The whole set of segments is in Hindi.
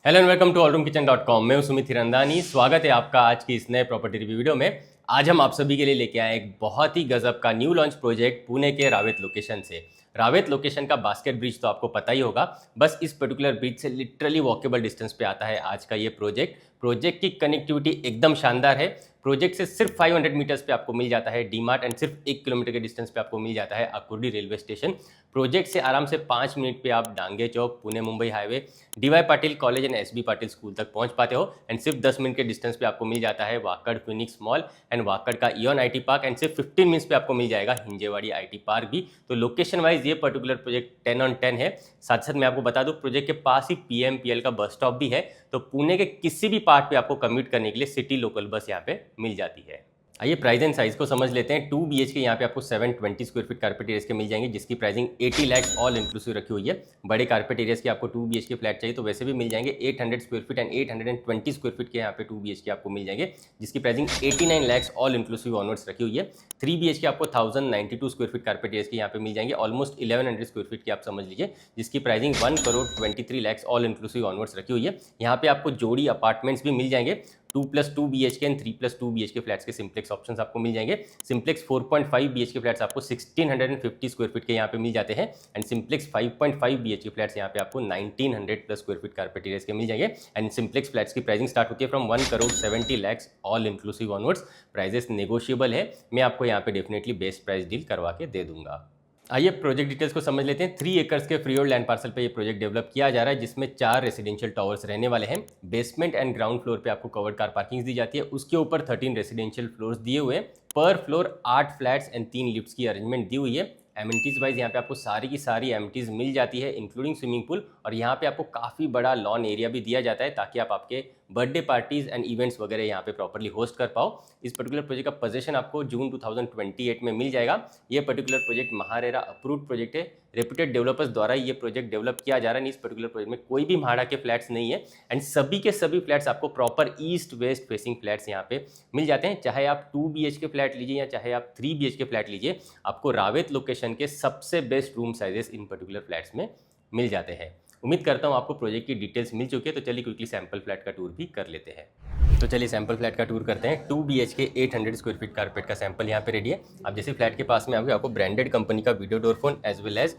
Hello and welcome to allroomkitchen.com। मैं हूं सुमित हिरंदानी। स्वागत है आपका आज की इस नए प्रॉपर्टी रिव्यू वीडियो में। आज हम आप सभी के लिए लेके आए एक बहुत ही गजब का न्यू लॉन्च प्रोजेक्ट पुणे के रावेत लोकेशन से। रावेत लोकेशन का बास्केट ब्रिज तो आपको पता ही होगा। बस इस पर्टिकुलर ब्रिज से लिटरली वॉकेबल डिस्टेंस पे आता है आज का ये प्रोजेक्ट की कनेक्टिविटी एकदम शानदार है। प्रोजेक्ट से सिर्फ 500 मीटर्स पे आपको मिल जाता है डीमार्ट एंड सिर्फ 1 किलोमीटर के डिस्टेंस पे आपको मिल जाता है अकुर्डी रेलवे स्टेशन। प्रोजेक्ट से आराम से 5 मिनट पे आप Dange Chowk Pune Mumbai highway DY Patil college and SB Patil school तक पहुंच पाते हो एंड सिर्फ 10 मिनट के डिस्टेंस पे आपको मिल जाता है Wakad Phoenix mall and Wakad का इयन आईटी पार्क एंड सिर्फ 15 मिनट्स पे आपको मिल जाएगा हिंजेवाड़ी आईटी पार्क भी। तो लोकेशन वाइज ये पर्टिकुलर प्रोजेक्ट 10 on 10 है। साथ साथ मैं आपको बता दूं प्रोजेक्ट के पास ही पीएमपीएल का बस स्टॉप भी है। तो पुणे के किसी भी पार्ट पे आपको कम्यूट करने के लिए सिटी लोकल बस यहाँ पे मिल जाती है। आइए प्राइस एंड साइज को समझ लेते हैं। 2 BHK यहाँ पे आपको 720 स्क्वायर फीट कारपेट एरियाज के मिल जाएंगे जिसकी प्राइसिंग 80 लाख ऑल इंक्लूसिव रखी हुई है। बड़े कारपेट एरियाज के आपको 2 BHK फ्लैट चाहिए तो वैसे भी मिल जाएंगे 800 square feet and 820 square feet के यहाँ पे 2 BHK आपको मिल जाएंगे जिसकी pricing 89 lakh all inclusive onwards रखी हुई है। 3 BHK आपको 1092 स्क्वायर फीट कारपेट एरियाज के यहाँ पे मिल जाएंगे ऑलमोस्ट 1100 स्क्वायर फीट की आप समझ लीजिए जिसकी pricing 1,23 lakh all inclusive onwards रखी हुई है। यहाँ पे आपको जोड़ी अपार्टमेंट्स भी मिल जाएंगे 2+2 BHK एंड 3+2 BHK फ्लैट्स के सिंप्लेक्स ऑप्शंस आपको मिल जाएंगे। सिंप्लेक्स 4.5 BHK फ्लैट्स आपको 1650 स्क्वायर फीट के यहाँ पे मिल जाते हैं एंड सिंप्लेक्स 5.5 BHK फ्लैट्स यहाँ पे आपको 1900 plus square feet carpet areas के मिल जाएंगे एंड सिंप्लेक्स फ्लैट्स की प्राइसिंग स्टार्ट होती है from 1,70 lakh all inclusive onwards. Prices negotiable है, मैं आपको यहाँ पे डेफिनेटली बेस्ट प्राइस डील करवा के दे दूंगा। आइए प्रोजेक्ट डिटेल्स को समझ लेते हैं। 3 एकर्स के फ्री होल्ड लैंड पार्सल पे ये प्रोजेक्ट डेवलप किया जा रहा है जिसमें 4 रेसिडेंशियल टावर्स रहने वाले हैं। बेसमेंट एंड ग्राउंड फ्लोर पे आपको कवर्ड कार पार्किंग दी जाती है, उसके ऊपर 13 रेसिडेंशियल फ्लोर्स दिए हुए हैं। पर फ्लोर 8 फ्लैट्स एंड 3 लिफ्ट्स की अरेंजमेंट दी हुई है। एमिनिटीज वाइज यहाँ पे आपको सारी की सारी एमिनिटीज मिल जाती है इंक्लूडिंग स्विमिंग पूल और यहाँ पे आपको काफ़ी बड़ा लॉन एरिया भी दिया जाता है ताकि आप आपके बर्थडे पार्टीज एंड इवेंट्स वगैरह यहाँ पे प्रॉपर्ली होस्ट कर पाओ। इस पर्टिकुलर प्रोजेक्ट का पोजीशन आपको जून 2028 में मिल जाएगा। ये particular project MahaRERA approved project है, रेप्यूटेड डेवलपर्स द्वारा ये प्रोजेक्ट डेवलप किया जा रहा है। इस पर्टिकुलर प्रोजेक्ट में कोई भी भाड़ा के फ्लैट्स नहीं है एंड सभी के सभी फ्लैट्स आपको proper east west facing flats यहाँ पे मिल जाते हैं। चाहे आप 2 BHK फ्लैट लीजिए या चाहे आप 3 BHK फ्लैट लीजिए, आपको रावेत लोकेशन के सबसे बेस्ट रूम साइजेस इन पर्टिकुलर फ्लैट्स में मिल जाते हैं। उम्मीद करता हूँ आपको प्रोजेक्ट की डिटेल्स मिल चुकी है तो चलिए क्विकली सैंपल फ्लैट का टूर भी कर लेते हैं। तो चलिए सैंपल फ्लैट का टूर करते हैं। 2 BHK 800 स्क्वायर फीट कारपेट का सैंपल यहाँ पे रेडी है। आप जैसे फ्लैट के पास में आओगे आपको ब्रांडेड कंपनी का video door phone as well as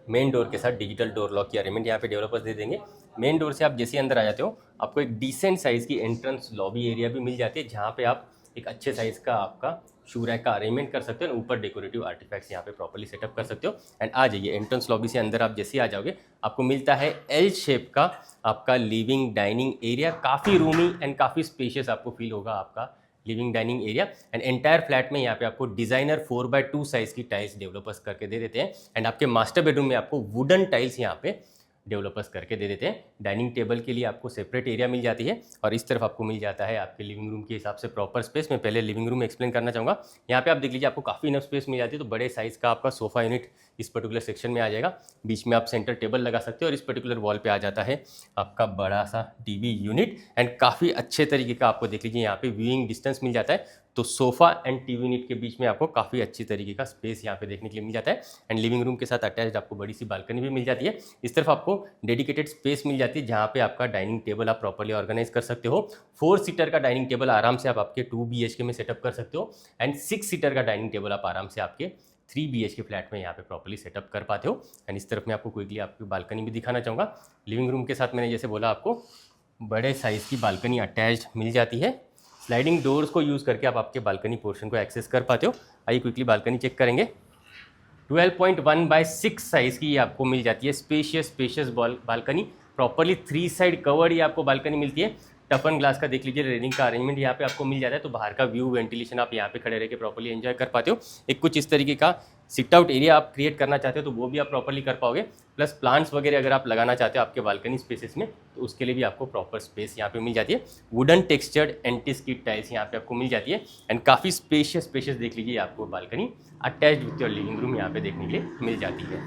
main door के साथ डिजिटल डोर लॉक की अरेंजमेंट यहाँ पे डेवलपर्स दे देंगे। मेन डोर से आप जैसे अंदर आ जाते हो आपको एक डिसेंट साइज़ की एंट्रेंस लॉबी एरिया भी मिल जाती है जहाँ पे आप एक अच्छे साइज़ का आपका शू रैक का अरेंजमेंट कर सकते हो और ऊपर डेकोरेटिव आर्टिफैक्ट्स यहाँ पे प्रॉपर्ली सेटअप कर सकते हो। एंड आ जाइए एंट्रेंस लॉबी से अंदर आप जैसे ही आ जाओगे आपको मिलता है एल शेप का आपका लिविंग डाइनिंग एरिया। काफ़ी रूमी एंड काफ़ी स्पेशियस आपको फील होगा आपका living dining area. And entire flat में यहाँ पे आपको डिजाइनर 4x2 साइज की टाइल्स डेवलपर्स करके दे देते हैं एंड आपके मास्टर बेडरूम में आपको वुडन टाइल्स यहाँ पे डेवलपर्स करके दे देते हैं। डाइनिंग टेबल के लिए आपको सेपरेट एरिया मिल जाती है और इस तरफ आपको मिल जाता है आपके लिविंग रूम के हिसाब से प्रॉपर स्पेस। मैं पहले लिविंग रूम एक्सप्लेन करना चाहूँगा। यहाँ पे आप देख लीजिए आपको काफ़ी इनफ स्पेस मिल जाती है। तो बड़े साइज़ का आपका सोफा यूनिट इस पर्टिकुलर सेक्शन में आ जाएगा। बीच में आप सेंटर टेबल लगा सकते हो और इस पर्टिकुलर वॉल पे आ जाता है आपका बड़ा सा टीवी यूनिट एंड काफ़ी अच्छे तरीके का आपको देख लीजिए यहाँ पे व्यूइंग डिस्टेंस मिल जाता है। तो सोफा एंड टीवी यूनिट के बीच में आपको काफ़ी अच्छी तरीके का स्पेस यहाँ पे देखने के लिए मिल जाता है एंड लिविंग रूम के साथ अटैच्ड आपको बड़ी सी बालकनी भी मिल जाती है। इस तरफ आपको डेडिकेटेड स्पेस मिल जाती है जहाँ पे आपका डाइनिंग टेबल आप प्रॉपर्ली ऑर्गेनाइज कर सकते हो। 4 सीटर का डाइनिंग टेबल आराम से आप आपके 2 BHK में सेटअप कर सकते हो एंड 6 सीटर का डाइनिंग टेबल आप आराम से आपके 3 BHK फ्लैट में यहाँ पे प्रॉपर्ली सेटअप कर पाते हो। एंड इस तरफ मैं आपको क्विकली आपकी बालकनी भी दिखाना चाहूँगा। लिविंग रूम के साथ मैंने जैसे बोला आपको बड़े साइज़ की बालकनी अटैच्ड मिल जाती है। स्लाइडिंग डोर्स को यूज़ करके आप आपके बालकनी पोर्शन को एक्सेस कर पाते हो। आइए क्विकली बालकनी चेक करेंगे। 12.1/6 साइज़ की आपको मिल जाती है spacious balcony. Properly 3 side covered ये आपको बालकनी मिलती है। टफन ग्लास का देख लीजिए रेलिंग का अरेंजमेंट यहाँ पे आपको मिल जाता है तो बाहर का व्यू वेंटिलेशन आप यहाँ पे खड़े रह के प्रॉपर्ली एंजॉय कर पाते हो। एक कुछ इस तरीके का सिट आउट एरिया आप क्रिएट करना चाहते हो तो वो भी आप प्रॉपर्ली कर पाओगे। प्लस प्लांट्स वगैरह अगर आप लगाना चाहते हो आपके बालकनी स्पेसेस में तो उसके लिए भी आपको प्रॉपर स्पेस यहाँ पे मिल जाती है। वुडन टेक्सचर्ड एंटीस की टाइल्स यहाँ पे आपको मिल जाती है एंड काफ़ी स्पेशियस देख लीजिए आपको balcony attached with your living room यहाँ पे देखने के लिए मिल जाती है।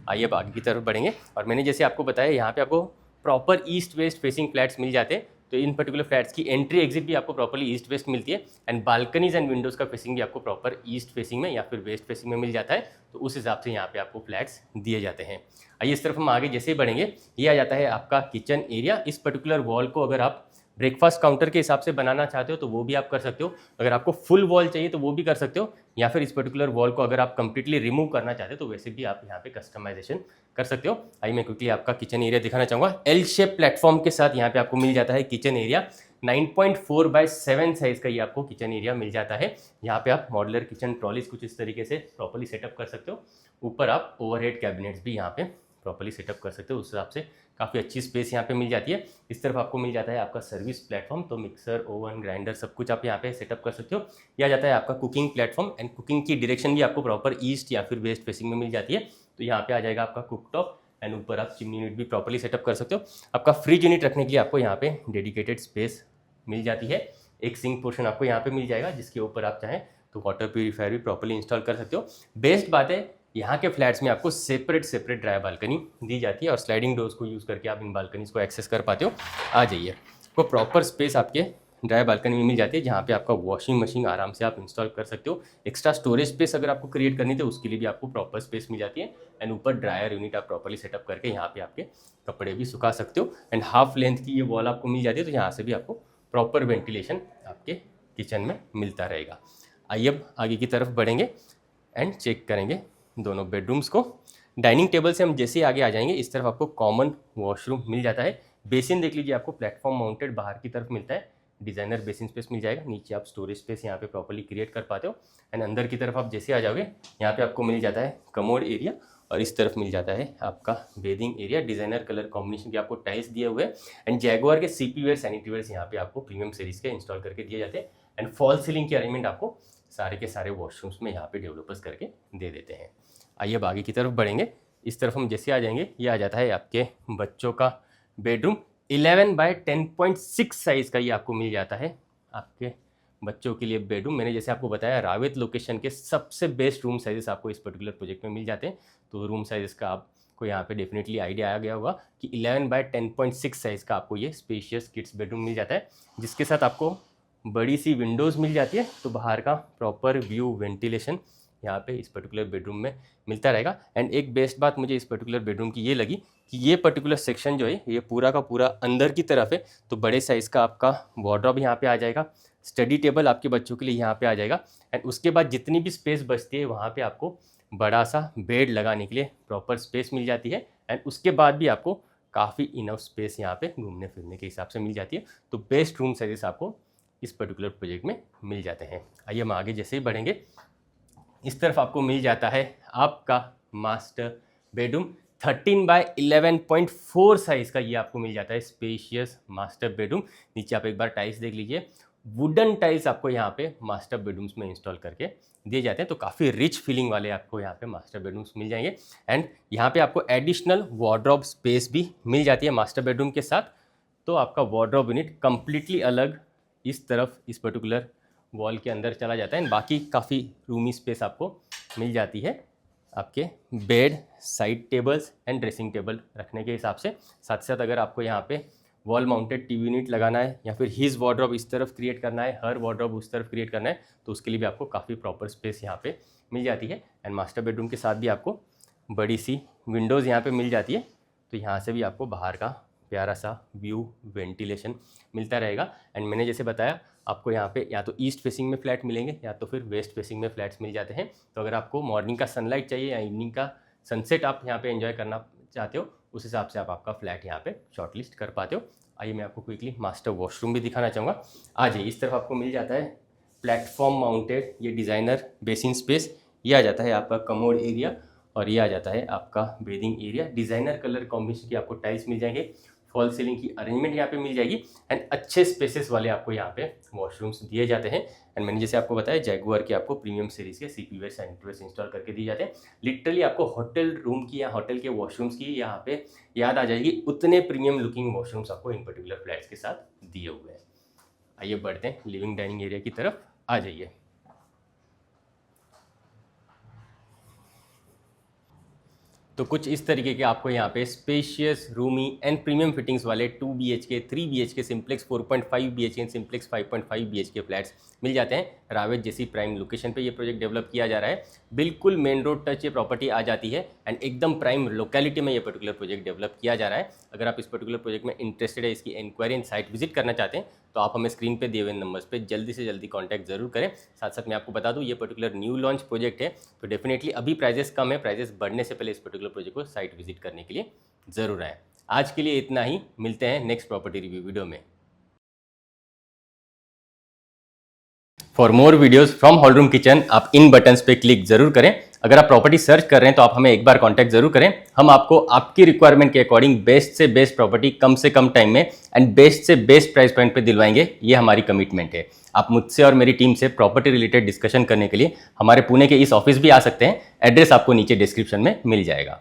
आइए अब आगे की तरफ बढ़ेंगे और मैंने जैसे आपको बताया यहाँ पे आपको proper east west facing flats मिल जाते हैं। तो इन पर्टिकुलर फ्लैट्स की एंट्री एग्जिट भी आपको प्रॉपर्ली ईस्ट वेस्ट मिलती है, एंड बालकनीज एंड विंडोज़ का फेसिंग भी आपको प्रॉपर ईस्ट फेसिंग में या फिर वेस्ट फेसिंग में मिल जाता है। तो उस हिसाब से यहाँ पे आपको फ्लैट्स दिए जाते हैं। आइए इस तरफ हम आगे जैसे ही बढ़ेंगे, ये आ जाता है आपका किचन एरिया। इस पर्टिकुलर वॉल को अगर आप ब्रेकफास्ट काउंटर के हिसाब से बनाना चाहते हो तो वो भी आप कर सकते हो, अगर आपको फुल वॉल चाहिए तो वो भी कर सकते हो, या फिर इस पर्टिकुलर वॉल को अगर आप कंप्लीटली रिमूव करना चाहते हो तो वैसे भी आप यहाँ पे कस्टमाइजेशन कर सकते हो। आइए मैं क्विकली आपका किचन एरिया दिखाना चाहूँगा। एल शेप प्लेटफॉर्म के साथ यहाँ पे आपको मिल जाता है किचन एरिया। 9.4/7 साइज का ये आपको किचन एरिया मिल जाता है। यहाँ पे आप मॉडुलर किचन ट्रॉलीज कुछ इस तरीके से प्रॉपर्ली सेटअप कर सकते हो। ऊपर आप ओवरहेड कैबिनेट्स भी यहाँ पे प्रॉपर्ली सेटअप कर सकते हो, उस हिसाब से काफ़ी अच्छी स्पेस यहाँ पे मिल जाती है। इस तरफ आपको मिल जाता है आपका सर्विस प्लेटफॉर्म, तो मिक्सर, ओवन, ग्राइंडर सब कुछ आप यहाँ पे सेटअप कर सकते हो। यह आ जाता है आपका कुकिंग प्लेटफॉर्म, एंड कुकिंग की डायरेक्शन भी आपको प्रॉपर ईस्ट या फिर वेस्ट फेसिंग में मिल जाती है। तो यहाँ पे आ जाएगा आपका कुकटॉप, एंड ऊपर आप चिमनी यूनिट भी प्रॉपर्ली सेटअप कर सकते हो। आपका फ्रिज यूनिट रखने के लिए आपको यहाँ पे डेडिकेटेड स्पेस मिल जाती है। एक सिंक पोर्शन आपको यहाँ पे मिल जाएगा, जिसके ऊपर आप चाहें तो वाटर प्यूरीफायर भी प्रॉपर्ली इंस्टॉल कर सकते हो। बेस्ट बात है, यहाँ के फ्लैट्स में आपको सेपरेट ड्राई बालकनी दी जाती है, और स्लाइडिंग डोर्स को यूज़ करके आप इन बालकनीज को एक्सेस कर पाते हो। आ जाइए, आपको प्रॉपर स्पेस आपके ड्राई बालकनी में मिल जाती है, जहाँ पे आपका वॉशिंग मशीन आराम से आप इंस्टॉल कर सकते हो। एक्स्ट्रा स्टोरेज स्पेस अगर आपको क्रिएट करनी तो उसके लिए भी आपको प्रॉपर स्पेस मिल जाती है, एंड ऊपर ड्रायर यूनिट आप प्रॉपर्ली सेटअप करके यहाँ पे आपके कपड़े भी सुखा सकते हो। एंड हाफ लेंथ की ये वॉल आपको मिल जाती है, तो यहाँ से भी आपको प्रॉपर वेंटिलेशन आपके किचन में मिलता रहेगा। आइए अब आगे की तरफ बढ़ेंगे एंड चेक करेंगे दोनों बेडरूम्स को। डाइनिंग टेबल से हम जैसे ही आगे आ जाएंगे, इस तरफ आपको कॉमन वॉशरूम मिल जाता है। बेसिन देख लीजिए, आपको प्लेटफॉर्म माउंटेड बाहर की तरफ मिलता है। डिज़ाइनर बेसिन स्पेस मिल जाएगा, नीचे आप स्टोरेज स्पेस यहाँ पे प्रॉपर्ली क्रिएट कर पाते हो। एंड अंदर की तरफ आप जैसे आ जाओगे, यहाँ पे आपको मिल जाता है कमोड एरिया, और इस तरफ मिल जाता है आपका bathing area. Designer colour combination के आपको टाइल्स दिए हुए हैं, एंड जैगुआर के सीपी वेयर सैनिटरीवेयर्स यहाँ पे आपको प्रीमियम सीरीज के इंस्टॉल करके दिए जाते हैं। एंड फॉल सीलिंग की अरेंजमेंट आपको सारे के सारे वॉशरूम्स में यहाँ पे डेवलपर्स करके दे देते हैं। आइए अब आगे की तरफ बढ़ेंगे। इस तरफ हम जैसे आ जाएंगे, ये आ जाता है आपके बच्चों का बेडरूम। 11/10.6 साइज़ का ये आपको मिल जाता है आपके बच्चों के लिए बेडरूम। मैंने जैसे आपको बताया, रावेत लोकेशन के सबसे बेस्ट रूम साइजेस आपको इस पर्टिकुलर प्रोजेक्ट में मिल जाते हैं। तो रूम साइजेस का आपको यहाँ पे डेफिनेटली आइडिया आ गया होगा कि 11/10.6 साइज़ का आपको ये स्पेशियस किड्स बेडरूम मिल जाता है, जिसके साथ आपको बड़ी सी विंडोज़ मिल जाती है, तो बाहर का प्रॉपर व्यू वेंटिलेशन यहाँ पे इस पर्टिकुलर बेडरूम में मिलता रहेगा। एंड एक बेस्ट बात मुझे इस पर्टिकुलर बेडरूम की ये लगी कि ये पर्टिकुलर सेक्शन जो है ये पूरा का पूरा अंदर की तरफ है, तो बड़े साइज़ का आपका वार्डरोब यहाँ पे आ जाएगा, स्टडी टेबल आपके बच्चों के लिए यहाँ पे आ जाएगा, एंड उसके बाद जितनी भी स्पेस बचती है वहाँ पे आपको बड़ा सा बेड लगाने के लिए प्रॉपर स्पेस मिल जाती है, एंड उसके बाद भी आपको काफ़ी इनफ स्पेस यहाँ पे घूमने फिरने के हिसाब से मिल जाती है। तो बेस्ट रूम साइजेस आपको इस पर्टिकुलर प्रोजेक्ट में मिल जाते हैं। आइए हम आगे जैसे ही बढ़ेंगे, इस तरफ आपको मिल जाता है आपका मास्टर बेडरूम। 13/11.4 साइज़ का ये आपको मिल जाता है स्पेशियस मास्टर बेडरूम। नीचे आप एक बार टाइल्स देख लीजिए, वुडन टाइल्स आपको यहाँ पे मास्टर बेडरूम्स में इंस्टॉल करके दिए जाते हैं, तो काफ़ी रिच फीलिंग वाले आपको यहाँ पे मास्टर बेडरूम्स मिल जाएंगे। एंड यहाँ पे आपको एडिशनल वार्डरोब स्पेस भी मिल जाती है मास्टर बेडरूम के साथ। तो आपका वार्डरोब यूनिट कम्प्लीटली अलग इस तरफ इस पर्टिकुलर वॉल के अंदर चला जाता है, बाकी काफ़ी रूमी स्पेस आपको मिल जाती है आपके bed, side tables and dressing table रखने के हिसाब से। साथ साथ अगर आपको यहाँ पे वॉल माउंटेड टीवी यूनिट लगाना है, या फिर हिज वार्डरोब इस तरफ क्रिएट करना है, हर वार्डरोब उस तरफ क्रिएट करना है, तो उसके लिए भी आपको काफ़ी प्रॉपर स्पेस यहाँ पे मिल जाती है। एंड मास्टर बेडरूम के साथ भी आपको बड़ी सी विंडोज़ यहाँ पे मिल जाती है, तो यहाँ से भी आपको बाहर का प्यारा सा व्यू वेंटिलेशन मिलता रहेगा। एंड मैंने जैसे बताया, आपको यहाँ पे या तो ईस्ट फेसिंग में फ्लैट मिलेंगे या तो फिर वेस्ट फेसिंग में फ्लैट्स मिल जाते हैं। तो अगर आपको मॉर्निंग का सनलाइट चाहिए या इवनिंग का सनसेट आप यहाँ पे एंजॉय करना चाहते हो, उस हिसाब से आप आपका फ्लैट यहाँ पे शॉर्टलिस्ट कर पाते हो। आइए मैं आपको क्विकली मास्टर वॉशरूम भी दिखाना चाहूँगा। आ जाइए, इस तरफ आपको मिल जाता है प्लेटफॉर्म माउंटेड ये डिज़ाइनर बेसिन स्पेस। ये आ जाता है आपका कमोड एरिया, और ये आ जाता है आपका bathing area. Designer colour combination की आपको टाइल्स मिल जाएंगे, फॉल सीलिंग की अरेंजमेंट यहाँ पे मिल जाएगी, एंड अच्छे स्पेसेस वाले आपको यहाँ पे वॉशरूम्स दिए जाते हैं। एंड मैंने जैसे आपको बताया, जैगुआर के आपको प्रीमियम सीरीज के सीपी वेयर सैनिटरीवेयर्स इंस्टॉल करके दिए जाते हैं। लिटरली आपको होटल रूम की या होटल के वॉशरूम्स की यहाँ पे याद आ जाएगी, उतने प्रीमियम लुकिंग वॉशरूम्स आपको इन पर्टिकुलर फ्लैट्स के साथ दिए हुए हैं। आइए बढ़ते हैं लिविंग डाइनिंग एरिया की तरफ। आ जाइए, तो कुछ इस तरीके के आपको यहाँ पे spacious, roomy and premium fittings वाले 2 BHK, 3 BHK, simplex 4.5 BHK and simplex 5.5 BHK flats मिल जाते हैं। रावेत जैसी प्राइम लोकेशन पे ये प्रोजेक्ट डेवलप किया जा रहा है। बिल्कुल मेन रोड टच ये प्रॉपर्टी आ जाती है एंड एकदम प्राइम लोकेलिटी में ये पर्टिकुलर प्रोजेक्ट डेवलप किया जा रहा है। अगर आप इस पर्टिकुलर प्रोजेक्ट में इंटरेस्टेड है, इसकी इंक्वायरी एंड साइट विजिट करना चाहते हैं, तो आप हमें स्क्रीन पे दिए हुए नंबर्स पे जल्दी से जल्दी कांटेक्ट जरूर करें। साथ साथ मैं आपको बता दूं ये पर्टिकुलर न्यू लॉन्च प्रोजेक्ट है, तो डेफिनेटली अभी प्राइजेस कम है, प्राइजेस बढ़ने से पहले इस पर्टिकुलर प्रोजेक्ट को साइट विजिट करने के लिए ज़रूर आए। आज के लिए इतना ही, मिलते हैं नेक्स्ट प्रॉपर्टी रिव्यू वीडियो में। For more videos from hall room kitchen आप इन बटन्स पे क्लिक जरूर करें। अगर आप प्रॉपर्टी सर्च कर रहे हैं तो आप हमें एक बार कांटेक्ट जरूर करें। हम आपको आपकी रिक्वायरमेंट के अकॉर्डिंग बेस्ट से बेस्ट प्रॉपर्टी कम से कम टाइम में एंड बेस्ट से बेस्ट प्राइस पॉइंट पे दिलवाएंगे, ये हमारी कमिटमेंट है। आप मुझसे और मेरी टीम से प्रॉपर्टी रिलेटेड डिस्कशन करने के लिए हमारे पुणे के इस ऑफिस भी आ सकते हैं। एड्रेस आपको नीचे डिस्क्रिप्शन में मिल जाएगा।